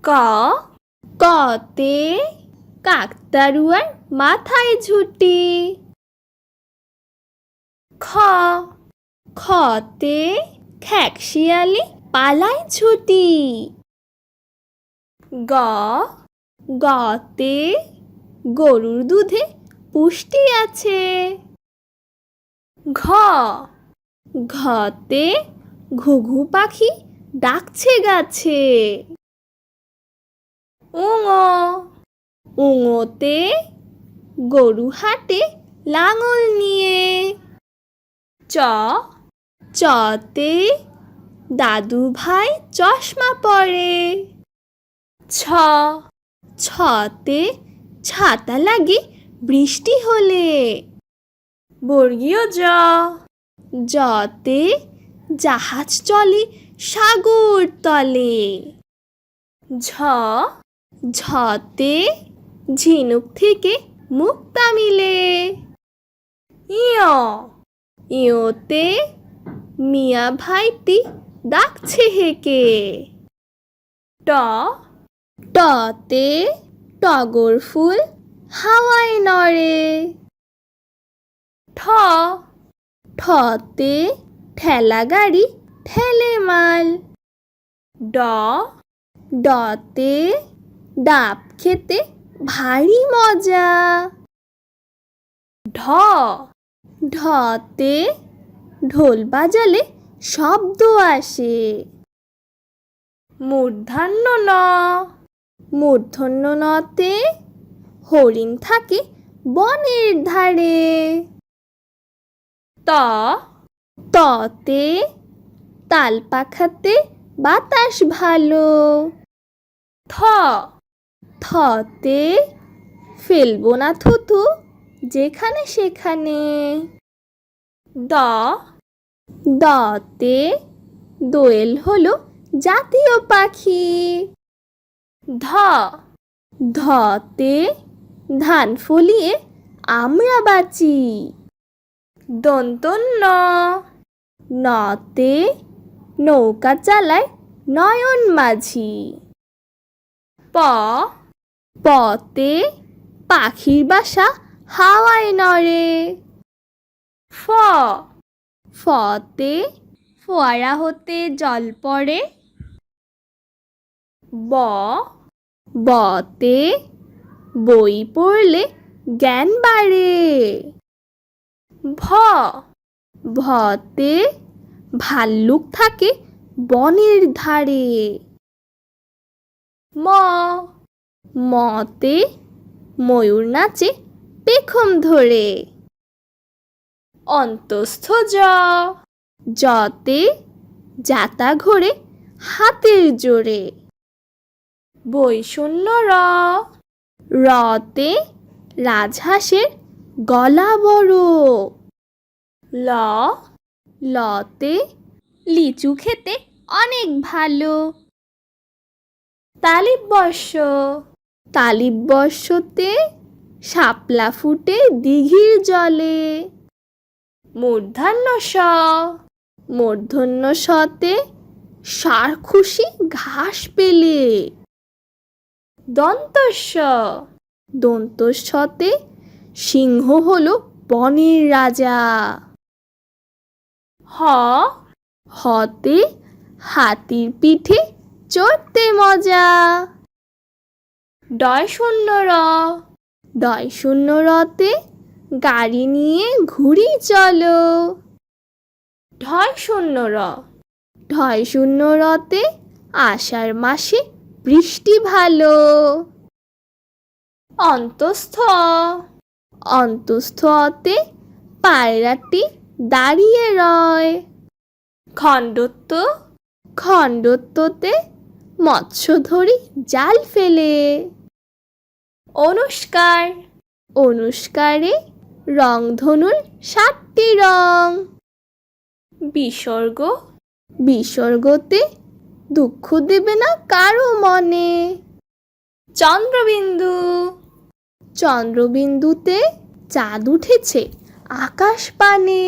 ক কতে কাকতাড়ুয়ার মাথায় ঝুঁটি। খ খতে খেকশিয়ালি পালায় ছুটি। গ গতে গরুর দুধে পুষ্টি আছে। ঘ ঘতে ঘুঘু পাখি ডাকছে গাছে। উঙ উঙতে গরু হাটে লাঙল নিয়ে। চ চতে দাদু ভাই চশমা পরে। ছ ছতে ছাতা লাগে বৃষ্টি হলে। বর্গীয় জ জতে জাহাজ চলে সাগর তলে। ঝ ঝতে ঝিনুক থেকে মুক্তা মিলে। ইয় ইয়তে মিয়া ভাইটি ডাকছে হেকে। ট টতে টগর ফুল হাওয়ায় নড়ে। ঠ ঠতে ঠেলা গাড়ি ঠেলে মাল। ড ডতে ডাব খেতে ভারী মজা। ঢ ঢতে ঢোল বাজালে শব্দ আসে। মূর্ধন্য ন মূর্ধন্য নতে হরিণ থাকে বনের ধারে। ত ততে তাল পাখাতে বাতাস ভালো। থ থতে ফেলবো না থুতু যেখানে সেখানে। দ দতে দোয়েল হলো জাতীয় পাখি। ধ ধতে ধান ফলিয়ে আমরা বাঁচি। দন্ত ন নতে নৌকা চালায় নয়ন মাঝি। প পতে পাখির বাসা হাওয়ায় নড়ে। ফ ফতে ফোয়ারা হতে জল পড়ে। ব বতে বই পড়লে জ্ঞান বাড়ে। ভ ভতে ভাল্লুক থাকে বনের ধারে। ম মতে ময়ূর নাচে পেখম ধরে। অন্তস্থ জ জতে জাতা ঘোরে হাতের জোরে। বৈষণ্য র রতে রাজহাঁসের গলা বড়। ল লতে লিচু খেতে অনেক ভালো। তালিববর্ষ তালিববর্ষতে শাপলা ফুটে দিঘির জলে। মূর্ধন্য ষ মূর্ধন্য শতে ষাঁড় খুশি ঘাস পেলে। দন্তস্ব দন্তস্বতে সিংহ হলো বনের রাজা। হ হতে হাতির পিঠে চড়তে মজা। ডয় শূন্য র ডয় শূন্য রতে গাড়ি নিয়ে ঘুরি চলো। ঢয় শূন্য র ঢয় শূন্য রতে আষাঢ় মাসে বৃষ্টি ভালো। অন্তস্থ অন্তস্থতে পায়রাটি দাঁড়িয়ে রয়। খণ্ডত্ব খণ্ডত্বতে মৎস্য ধরি জাল ফেলে। অনুষ্কার অনুষ্কারে রংধনুর 7টি রং। বিসর্গ বিসর্গতে দুঃখ দেবে না কারো মনে। চন্দ্রবিন্দু চন্দ্রবিন্দুতে চাঁদ উঠেছে আকাশ পানে।